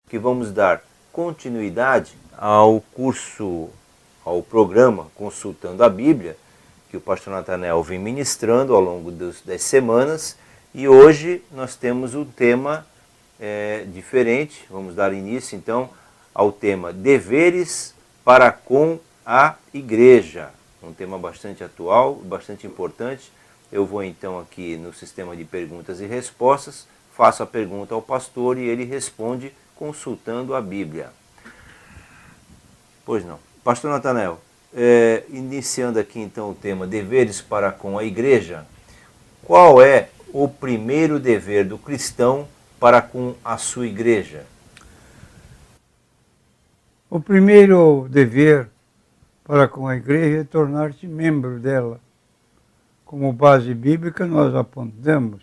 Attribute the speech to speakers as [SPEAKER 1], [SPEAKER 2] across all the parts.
[SPEAKER 1] que vamos dar continuidade ao programa Consultando a Bíblia, que o pastor Natanael vem ministrando ao longo das semanas, e hoje nós temos um tema diferente. Vamos dar início então ao tema Deveres para com a Igreja, um tema bastante atual, bastante importante. Eu vou então aqui no sistema de perguntas e respostas, faço a pergunta ao pastor e ele responde consultando a Bíblia. Pois não. Pastor Natanael, iniciando aqui então o tema Deveres para com a Igreja, qual é o primeiro dever do cristão para com a sua igreja?
[SPEAKER 2] O primeiro dever para com a igreja é tornar-se membro dela. Como base bíblica, nós apontamos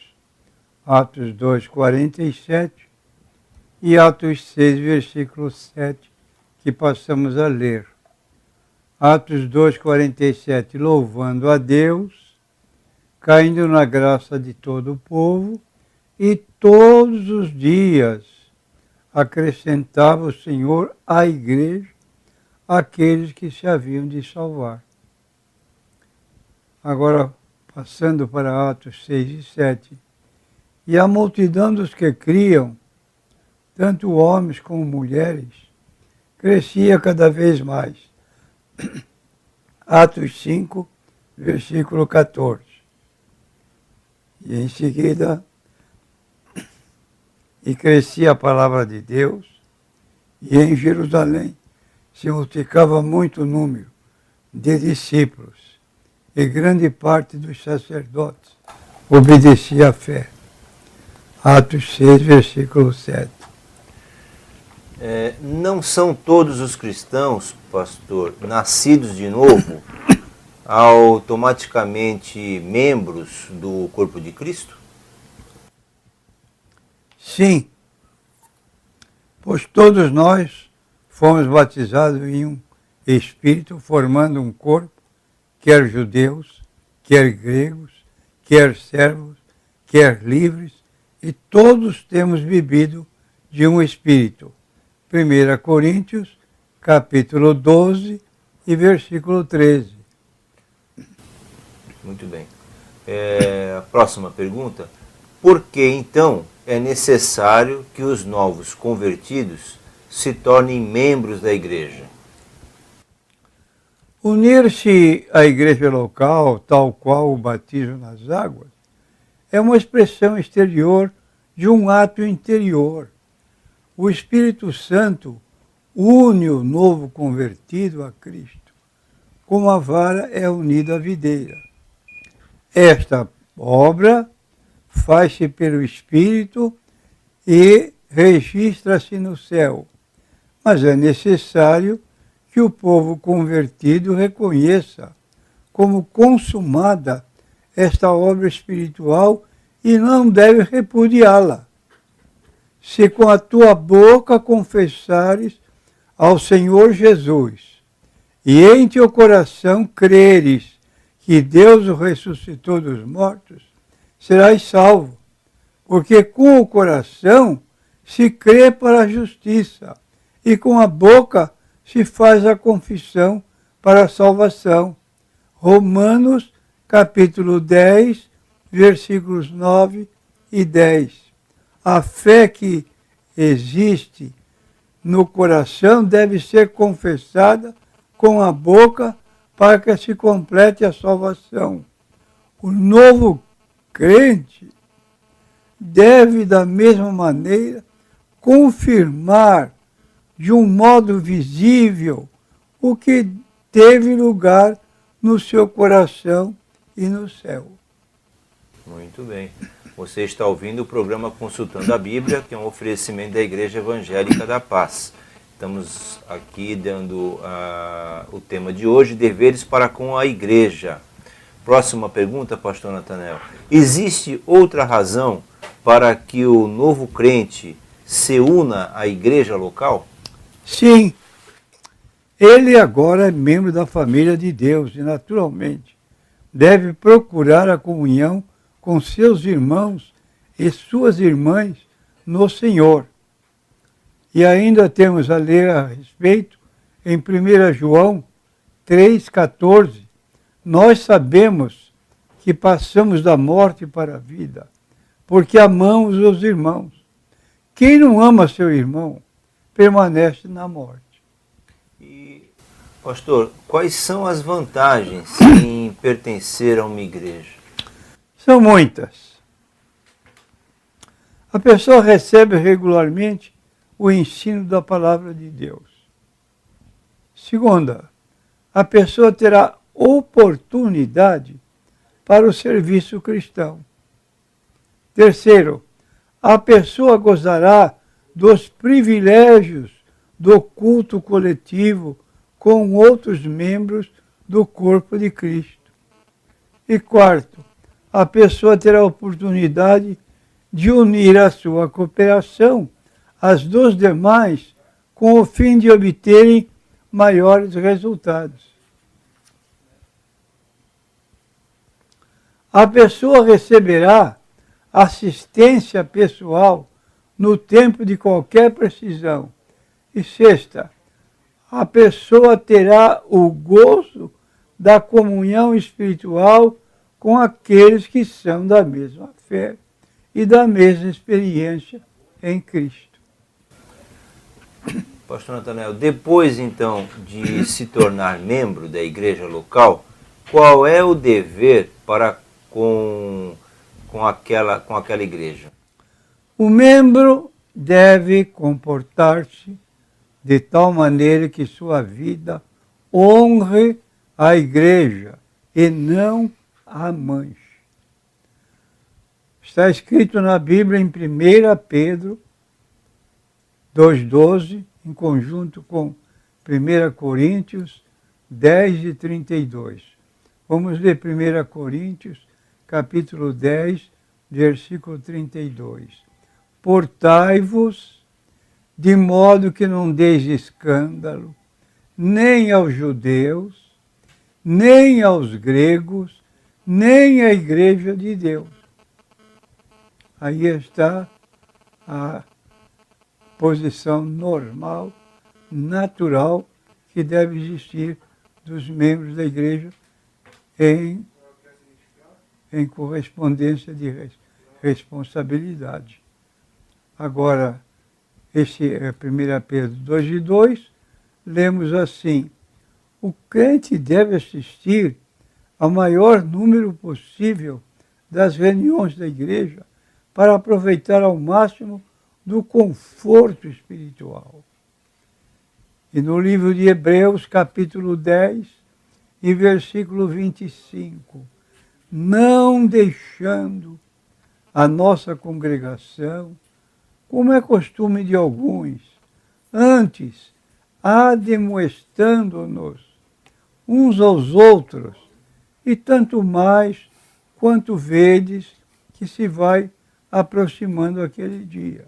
[SPEAKER 2] Atos 2, 47 e Atos 6, versículo 7, que passamos a ler. Atos 2, 47, louvando a Deus, caindo na graça de todo o povo, e todos os dias acrescentava o Senhor à igreja aqueles que se haviam de salvar. Agora, passando para Atos 6 e 7, e a multidão dos que criam, tanto homens como mulheres, crescia cada vez mais. Atos 5, versículo 14. E em seguida, e crescia a palavra de Deus, e em Jerusalém se multiplicava muito número de discípulos, e grande parte dos sacerdotes obedecia à fé. Atos 6, versículo 7.
[SPEAKER 1] Não são todos os cristãos, pastor, nascidos de novo, automaticamente membros do corpo de Cristo?
[SPEAKER 2] Sim, pois todos nós fomos batizados em um Espírito, formando um corpo, quer judeus, quer gregos, quer servos, quer livres, e todos temos bebido de um Espírito. 1 Coríntios, capítulo 12 e versículo 13.
[SPEAKER 1] Muito bem. A próxima pergunta. Por que, então, é necessário que os novos convertidos se tornem membros da igreja?
[SPEAKER 2] Unir-se à igreja local, tal qual o batismo nas águas, é uma expressão exterior de um ato interior. O Espírito Santo une o novo convertido a Cristo, como a vara é unida à videira. Esta obra faz-se pelo Espírito e registra-se no céu, mas é necessário que o povo convertido reconheça como consumada esta obra espiritual e não deve repudiá-la. Se com a tua boca confessares ao Senhor Jesus e em teu coração creres que Deus o ressuscitou dos mortos, serás salvo, porque com o coração se crê para a justiça e com a boca se faz a confissão para a salvação. Romanos, capítulo 10, versículos 9 e 10. A fé que existe no coração deve ser confessada com a boca para que se complete a salvação. O novo crente deve, da mesma maneira, confirmar de um modo visível o que teve lugar no seu coração e no céu.
[SPEAKER 1] Muito bem. Você está ouvindo o programa Consultando a Bíblia, que é um oferecimento da Igreja Evangélica da Paz. Estamos aqui dando o tema de hoje, Deveres para com a Igreja. Próxima pergunta, pastor Natanael. Existe outra razão para que o novo crente se una à igreja local?
[SPEAKER 2] Sim. Ele agora é membro da família de Deus e, naturalmente, deve procurar a comunhão com seus irmãos e suas irmãs no Senhor. E ainda temos a ler a respeito em 1 João 3,14. Nós sabemos que passamos da morte para a vida, porque amamos os irmãos. Quem não ama seu irmão, permanece na morte.
[SPEAKER 1] E, pastor, quais são as vantagens em pertencer a uma igreja?
[SPEAKER 2] São muitas. A pessoa recebe regularmente o ensino da palavra de Deus. Segunda, a pessoa terá oportunidade para o serviço cristão. Terceiro, a pessoa gozará dos privilégios do culto coletivo com outros membros do corpo de Cristo. E quarto, a pessoa terá a oportunidade de unir a sua cooperação às dos demais com o fim de obterem maiores resultados. A pessoa receberá assistência pessoal no tempo de qualquer precisão. E sexta, a pessoa terá o gozo da comunhão espiritual com aqueles que são da mesma fé e da mesma experiência em Cristo.
[SPEAKER 1] Pastor Natanael, depois então de se tornar membro da igreja local, qual é o dever para com aquela igreja?
[SPEAKER 2] O membro deve comportar-se de tal maneira que sua vida honre a igreja e não a manche. Está escrito na Bíblia em 1 Pedro 2,12, em conjunto com 1 Coríntios 10 e 32. Vamos ler 1 Coríntios, capítulo 10, versículo 32. Portai-vos de modo que não deis escândalo, nem aos judeus, nem aos gregos, nem à igreja de Deus. Aí está a posição normal, natural, que deve existir dos membros da igreja em correspondência de responsabilidade. Agora, esse é 1 Pedro 2:2, lemos assim: o crente deve assistir ao maior número possível das reuniões da igreja para aproveitar ao máximo do conforto espiritual. E no livro de Hebreus, capítulo 10, e versículo 25, não deixando a nossa congregação, como é costume de alguns, antes, admoestando-nos uns aos outros, e tanto mais quanto vedes que se vai aproximando aquele dia.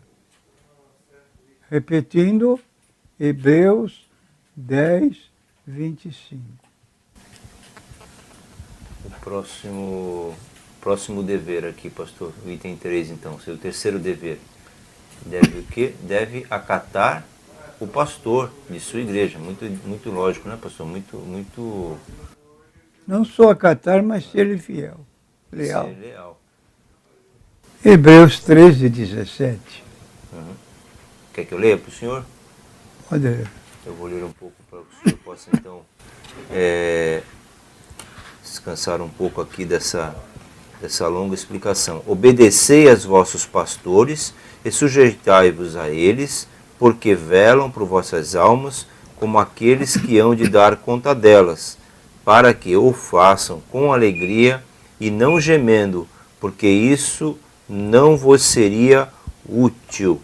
[SPEAKER 2] Repetindo, Hebreus 10, 25.
[SPEAKER 1] O próximo dever aqui, pastor, o item 3, então, seu terceiro dever. Deve o quê? Deve acatar o pastor de sua igreja. Muito lógico, né, pastor? Muito...
[SPEAKER 2] Não só acatar, mas ser fiel, leal.
[SPEAKER 1] Ser leal.
[SPEAKER 2] Hebreus 13, 17.
[SPEAKER 1] Uhum. Quer que eu leia para o senhor?
[SPEAKER 2] Pode ler.
[SPEAKER 1] Eu vou ler um pouco para que o senhor possa, então, descansar um pouco aqui dessa longa explicação. Obedecei aos vossos pastores e sujeitai-vos a eles, porque velam por vossas almas como aqueles que hão de dar conta delas, para que o façam com alegria e não gemendo, porque isso não vos seria útil.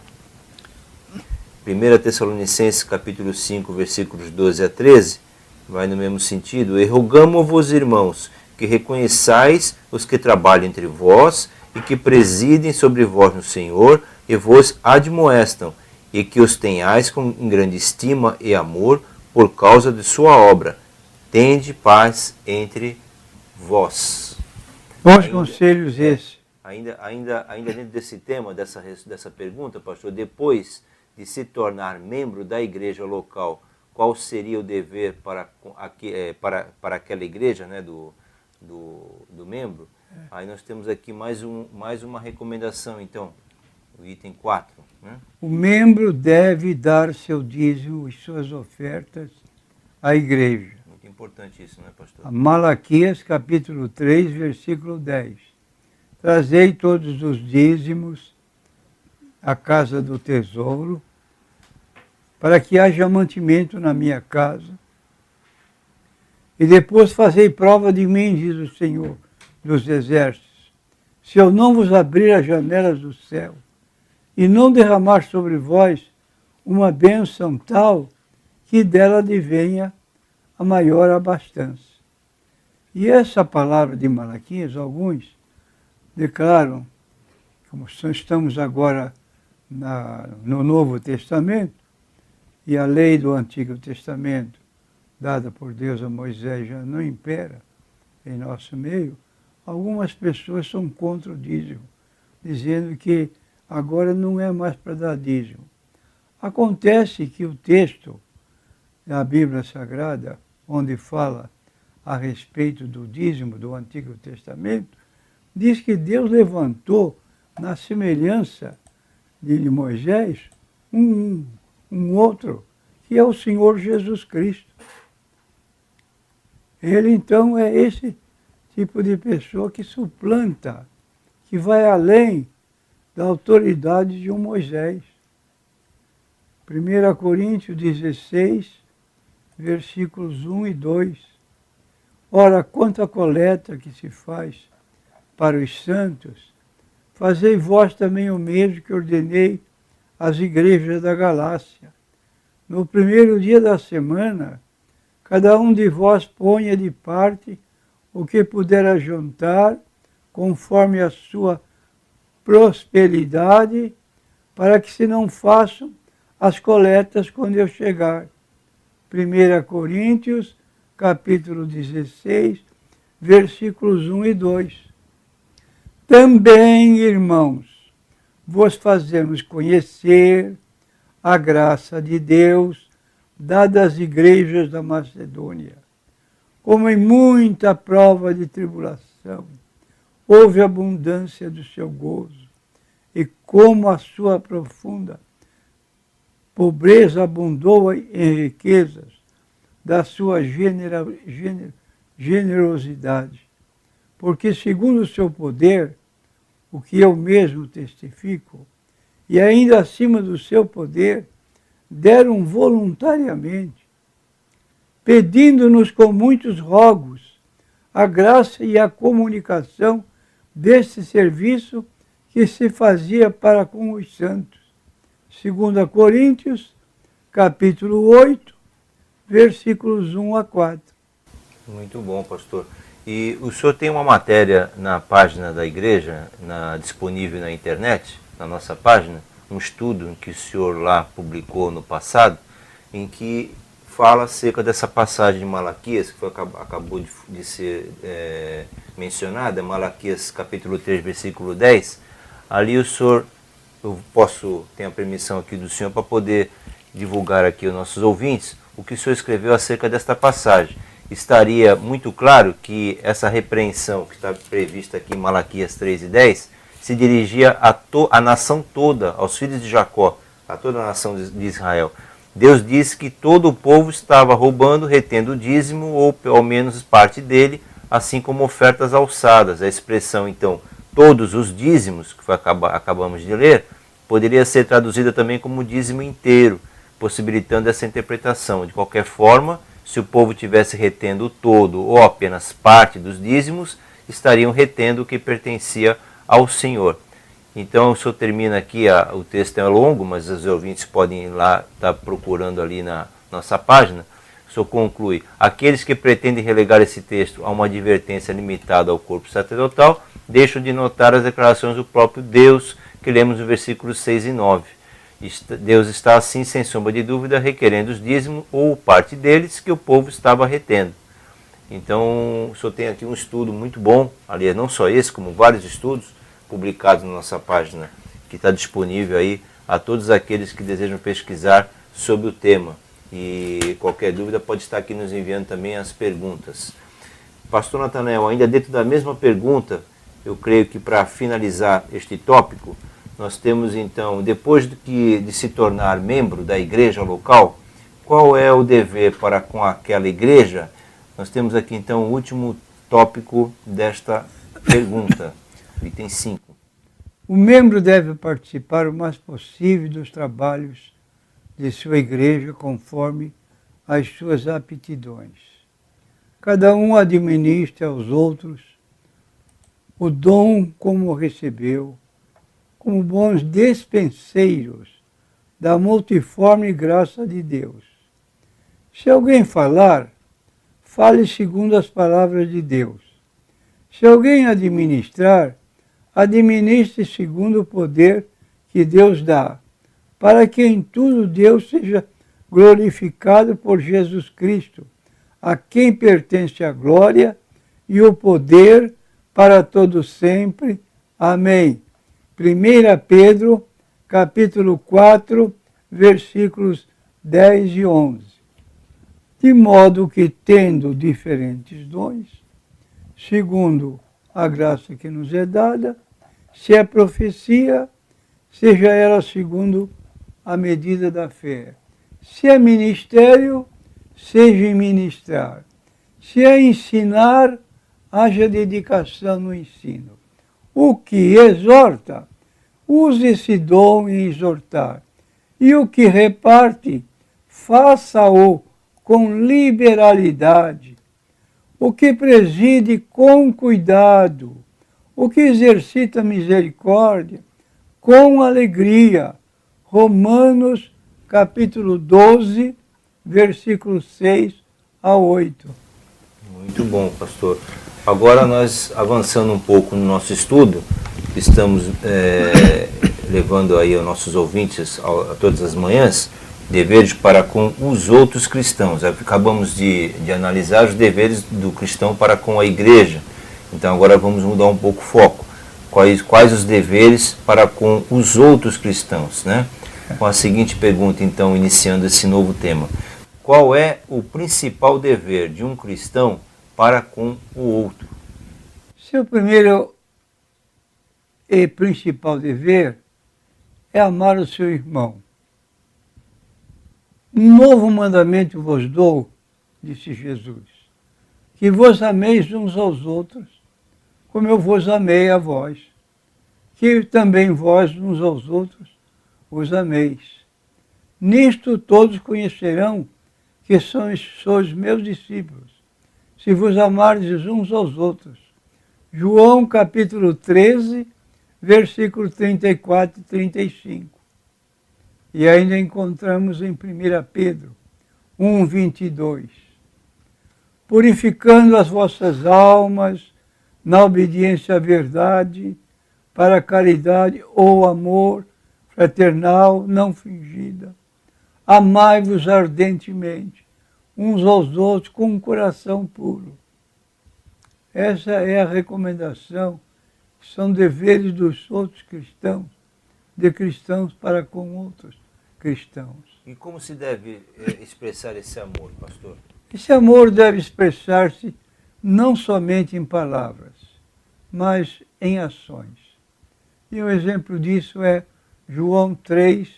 [SPEAKER 1] 1 Tessalonicenses capítulo 5, versículos 12 a 13, vai no mesmo sentido. E rogamo-vos, irmãos, que reconheçais os que trabalham entre vós e que presidem sobre vós no Senhor e vos admoestam, e que os tenhais em grande estima e amor por causa de sua obra. Tende paz entre vós.
[SPEAKER 2] Bons conselhos esses.
[SPEAKER 1] Ainda dentro desse tema, dessa pergunta, pastor, depois de se tornar membro da igreja local, qual seria o dever para aquela igreja, né, do membro, aí nós temos aqui mais uma recomendação, então, o item 4. Né?
[SPEAKER 2] O membro deve dar seu dízimo e suas ofertas à igreja.
[SPEAKER 1] Muito importante isso, né, pastor?
[SPEAKER 2] Malaquias, capítulo 3, versículo 10. Trazei todos os dízimos à casa do tesouro, para que haja mantimento na minha casa. E depois fazei prova de mim, diz o Senhor dos Exércitos, se eu não vos abrir as janelas do céu e não derramar sobre vós uma bênção tal que dela advenha a maior abastança. E essa palavra de Malaquias, alguns declaram, como estamos agora no Novo Testamento, e a lei do Antigo Testamento, dada por Deus a Moisés, já não impera em nosso meio, algumas pessoas são contra o dízimo, dizendo que agora não é mais para dar dízimo. Acontece que o texto da Bíblia Sagrada, onde fala a respeito do dízimo do Antigo Testamento, diz que Deus levantou, na semelhança de Moisés, um outro, que é o Senhor Jesus Cristo. Ele, então, é esse tipo de pessoa que suplanta, que vai além da autoridade de um Moisés. 1 Coríntios 16, versículos 1 e 2. Ora, quanto à coleta que se faz para os santos, fazei vós também o mesmo que ordenei às igrejas da Galácia. No primeiro dia da semana, cada um de vós ponha de parte o que puder ajuntar, conforme a sua prosperidade, para que se não façam as coletas quando eu chegar. 1 Coríntios, capítulo 16, versículos 1 e 2. Também, irmãos, vos fazemos conhecer a graça de Deus dada às igrejas da Macedônia. Como em muita prova de tribulação, houve abundância do seu gozo, e como a sua profunda pobreza abundou em riquezas da sua generosidade. Porque segundo o seu poder, o que eu mesmo testifico, e ainda acima do seu poder, deram voluntariamente, pedindo-nos com muitos rogos a graça e a comunicação deste serviço que se fazia para com os santos. 2 Coríntios, capítulo 8, versículos 1 a 4.
[SPEAKER 1] Muito bom, pastor. E o senhor tem uma matéria na página da igreja, disponível na internet, na nossa página, um estudo que o senhor lá publicou no passado, em que fala acerca dessa passagem de Malaquias, que acabou de ser mencionada, Malaquias capítulo 3, versículo 10. Ali o senhor, tenho a permissão aqui do senhor para poder divulgar aqui aos nossos ouvintes o que o senhor escreveu acerca desta passagem. Estaria muito claro que essa repreensão que está prevista aqui em Malaquias 3 e 10 se dirigia à nação toda, aos filhos de Jacó, a toda a nação de Israel. Deus disse que todo o povo estava roubando, retendo o dízimo, ou ao menos parte dele, assim como ofertas alçadas. A expressão, então, todos os dízimos, que acabamos de ler, poderia ser traduzida também como dízimo inteiro, possibilitando essa interpretação. De qualquer forma, se o povo tivesse retendo o todo ou apenas parte dos dízimos, estariam retendo o que pertencia ao Senhor. Então o senhor termina aqui, o texto é longo, mas os ouvintes podem ir lá, estar procurando ali na nossa página. O senhor conclui: aqueles que pretendem relegar esse texto a uma advertência limitada ao corpo sacerdotal, deixam de notar as declarações do próprio Deus, que lemos no versículos 6 e 9. Deus está assim, sem sombra de dúvida, requerendo os dízimos ou parte deles que o povo estava retendo. Então, o senhor tem aqui um estudo muito bom, aliás, não só esse, como vários estudos publicados na nossa página, que está disponível aí a todos aqueles que desejam pesquisar sobre o tema. E qualquer dúvida pode estar aqui nos enviando também as perguntas. Pastor Natanael, ainda dentro da mesma pergunta, eu creio que para finalizar este tópico, nós temos então, depois de se tornar membro da igreja local, qual é o dever para com aquela igreja? Nós temos aqui então o último tópico desta pergunta, item 5.
[SPEAKER 2] O membro deve participar o mais possível dos trabalhos de sua igreja conforme as suas aptidões. Cada um administra aos outros o dom como recebeu, como bons despenseiros da multiforme graça de Deus. Se alguém falar, fale segundo as palavras de Deus. Se alguém administrar, administre segundo o poder que Deus dá, para que em tudo Deus seja glorificado por Jesus Cristo, a quem pertence a glória e o poder para todo sempre. Amém. 1 Pedro, capítulo 4, versículos 10 e 11. De modo que, tendo diferentes dons, segundo a graça que nos é dada, se é profecia, seja ela segundo a medida da fé. Se é ministério, seja em ministrar. Se é ensinar, haja dedicação no ensino. O que exorta, use esse dom em exortar. E o que reparte, faça-o com liberalidade. O que preside com cuidado. O que exercita misericórdia, com alegria. Romanos, capítulo 12, versículos 6 a 8.
[SPEAKER 1] Muito bom, pastor. Agora nós, avançando um pouco no nosso estudo, estamos levando aí aos nossos ouvintes a todas as manhãs, deveres para com os outros cristãos. Acabamos de analisar os deveres do cristão para com a igreja. Então agora vamos mudar um pouco o foco. Quais os deveres para com os outros cristãos, né? Com a seguinte pergunta, então, iniciando esse novo tema. Qual é o principal dever de um cristão para com o outro?
[SPEAKER 2] Seu primeiro e principal dever é amar o seu irmão. Um novo mandamento vos dou, disse Jesus, que vos ameis uns aos outros, como eu vos amei a vós, que também vós uns aos outros os ameis. Nisto todos conhecerão que sois meus discípulos, se vos amardes uns aos outros. João capítulo 13, versículo 34 e 35. E ainda encontramos em 1 Pedro 1, 22. Purificando as vossas almas na obediência à verdade, para a caridade ou amor fraternal não fingida. Amai-vos ardentemente, uns aos outros, com um coração puro. Essa é a recomendação, que são deveres dos outros cristãos, de cristãos para com outros cristãos.
[SPEAKER 1] E como se deve expressar esse amor, pastor?
[SPEAKER 2] Esse amor deve expressar-se não somente em palavras, mas em ações. E um exemplo disso é João 3,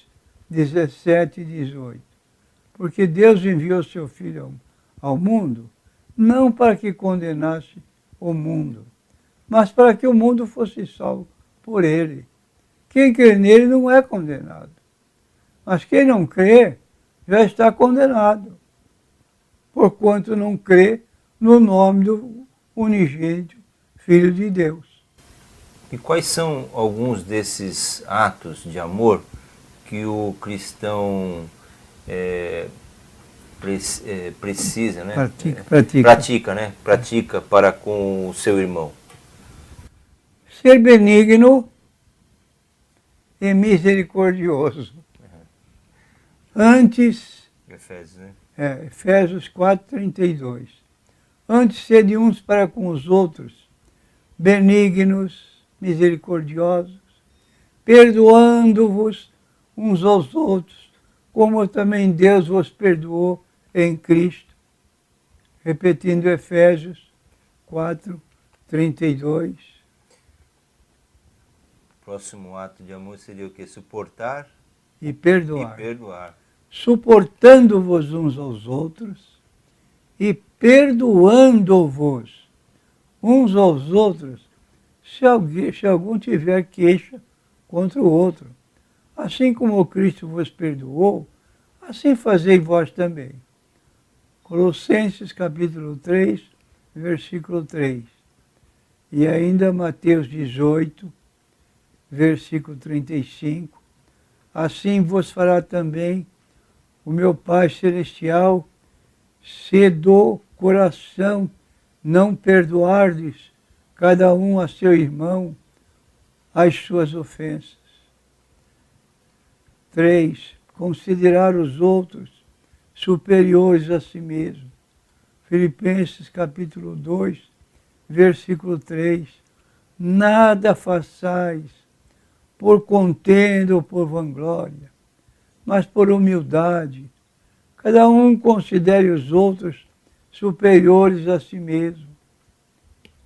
[SPEAKER 2] 17 e 18. Porque Deus enviou seu Filho ao mundo, não para que condenasse o mundo, mas para que o mundo fosse salvo por ele. Quem crê nele não é condenado, mas quem não crê já está condenado, porquanto não crê no nome do unigênito Filho de Deus.
[SPEAKER 1] E quais são alguns desses atos de amor que o cristão precisa, né? Pratica para com o seu irmão?
[SPEAKER 2] Ser benigno e misericordioso. Antes,
[SPEAKER 1] Efésios, né?
[SPEAKER 2] Efésios 4, 32. Antes, sede uns para com os outros, benignos, misericordiosos, perdoando-vos uns aos outros, como também Deus vos perdoou em Cristo. Repetindo Efésios 4, 32.
[SPEAKER 1] O próximo ato de amor seria o quê? Suportar
[SPEAKER 2] E perdoar.
[SPEAKER 1] e perdoar.
[SPEAKER 2] Suportando-vos uns aos outros e perdoando-vos uns aos outros, se algum tiver queixa contra o outro. Assim como Cristo vos perdoou, assim fazei vós também. Colossenses capítulo 3, versículo 3. E ainda Mateus 18, versículo 35. Assim vos fará também o meu Pai Celestial, se do coração não perdoardes cada um a seu irmão as suas ofensas. 3. Considerar os outros superiores a si mesmo. Filipenses capítulo 2, versículo 3. Nada façais por contenda ou por vanglória, mas por humildade. Cada um considere os outros superiores a si mesmo.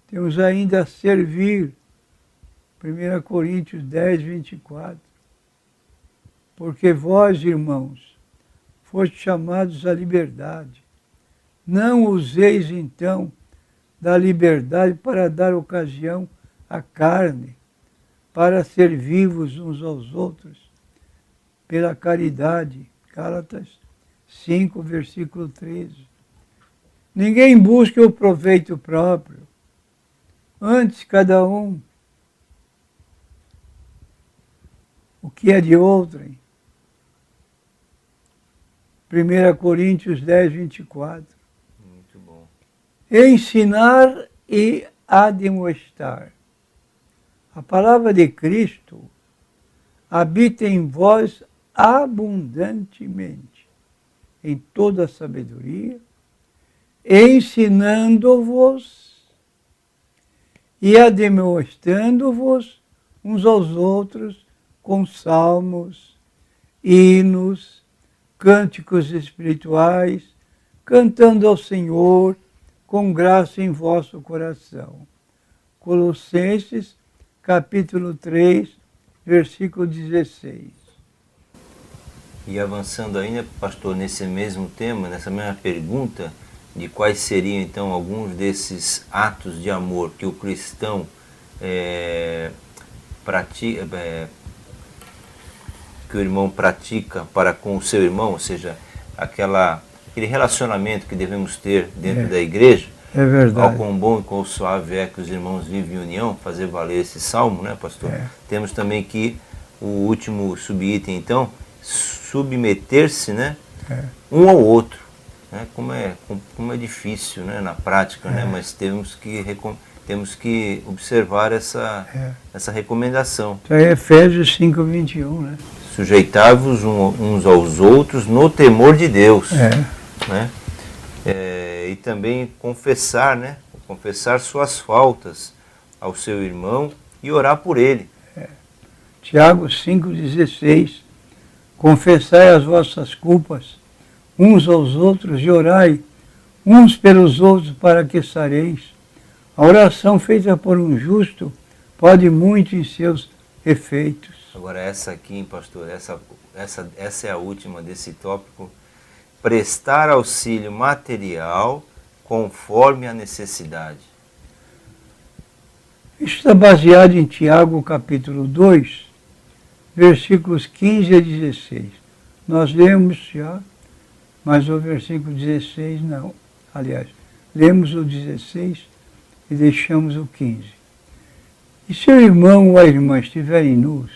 [SPEAKER 2] Temos ainda a servir. 1 Coríntios 10, 24. Porque vós, irmãos, fostes chamados à liberdade. Não useis, então, da liberdade para dar ocasião à carne, para servir-vos uns aos outros, pela caridade. Gálatas 5, versículo 13. Ninguém busque o proveito próprio. Antes, cada um o que é de outrem. 1 Coríntios 10, 24.
[SPEAKER 1] Muito bom.
[SPEAKER 2] Ensinar e admoestar. A palavra de Cristo habita em vós abundantemente, em toda a sabedoria, ensinando-vos e admoestando-vos uns aos outros com salmos, hinos, cânticos espirituais, cantando ao Senhor com graça em vosso coração. Colossenses, capítulo 3, versículo 16.
[SPEAKER 1] E avançando ainda, pastor, nesse mesmo tema, nessa mesma pergunta, de quais seriam então alguns desses atos de amor que o cristão pratica, que o irmão pratica para com o seu irmão, ou seja, aquele relacionamento que devemos ter dentro da igreja.
[SPEAKER 2] É verdade.
[SPEAKER 1] Ao quão bom e quão suave é que os irmãos vivem em união, fazer valer esse salmo, né, pastor? Temos também que o último subitem, então, submeter-se, né, um ao outro. Né, como é difícil, né, na prática, né, mas temos que observar essa recomendação.
[SPEAKER 2] Isso aí é Efésios 5, 21, né?
[SPEAKER 1] Sujeitai-vos uns aos outros no temor de Deus. Né? E também confessar, né? Confessar suas faltas ao seu irmão e orar por ele.
[SPEAKER 2] Tiago 5,16. Confessai as vossas culpas uns aos outros e orai uns pelos outros para que sareis. A oração feita por um justo pode muito em seus efeitos.
[SPEAKER 1] Agora essa aqui, pastor, essa é a última desse tópico. Prestar auxílio material conforme a necessidade.
[SPEAKER 2] Isso está baseado em Tiago capítulo 2, versículos 15 a 16. Nós lemos já, mas o versículo 16 não. Aliás, lemos o 16 e deixamos o 15. E se o irmão ou a irmã estiverem nus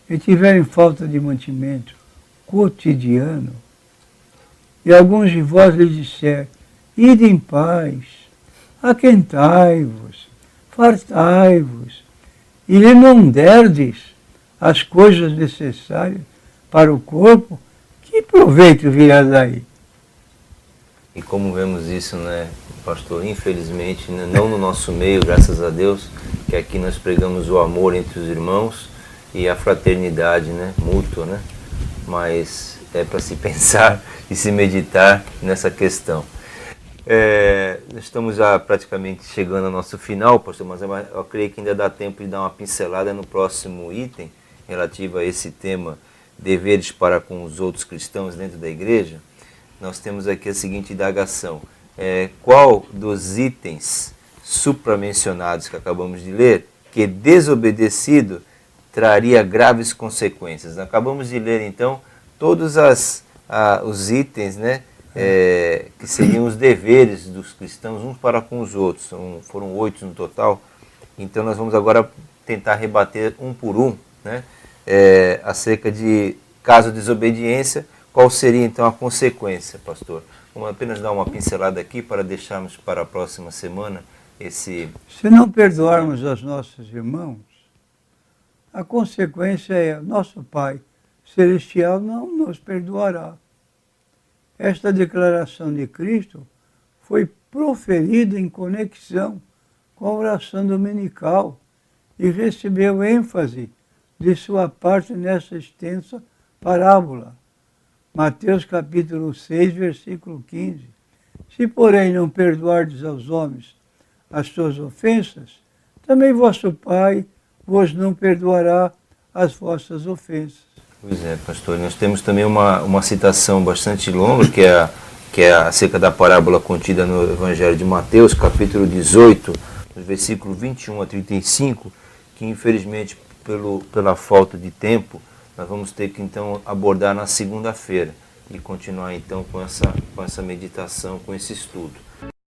[SPEAKER 2] e tiverem falta de mantimento cotidiano, e alguns de vós lhe disser, ide em paz, aquentai-vos, fartai-vos, e lhe não derdes as coisas necessárias para o corpo, que proveito virá daí?
[SPEAKER 1] E como vemos isso, né, pastor, infelizmente, né, não no nosso meio, graças a Deus, que aqui nós pregamos o amor entre os irmãos, e a fraternidade, né, mútua, né? Mas é para se pensar e se meditar nessa questão. Estamos já praticamente chegando ao nosso final, pastor, mas eu creio que ainda dá tempo de dar uma pincelada no próximo item relativo a esse tema, deveres para com os outros cristãos dentro da igreja. Nós temos aqui a seguinte indagação: qual dos itens supramencionados que acabamos de ler, que desobedecido traria graves consequências? Acabamos de ler então todos os itens, né, que seriam os deveres dos cristãos uns para com os outros. Foram 8 no total. Então nós vamos agora tentar rebater um por um, né, acerca de caso de desobediência, qual seria então a consequência, pastor? Vamos apenas dar uma pincelada aqui para deixarmos para a próxima semana esse...
[SPEAKER 2] Se não perdoarmos aos nossos irmãos, a consequência é: nosso Pai Celestial não nos perdoará. Esta declaração de Cristo foi proferida em conexão com a oração dominical e recebeu ênfase de sua parte nessa extensa parábola. Mateus capítulo 6, versículo 15. Se, porém, não perdoardes aos homens as suas ofensas, também vosso Pai vos não perdoará as vossas ofensas.
[SPEAKER 1] Pois é, pastor. Nós temos também uma citação bastante longa, que é acerca da parábola contida no Evangelho de Mateus, capítulo 18, versículo 21 a 35, que infelizmente, pela falta de tempo, nós vamos ter que então abordar na segunda-feira e continuar então com essa meditação, com esse estudo.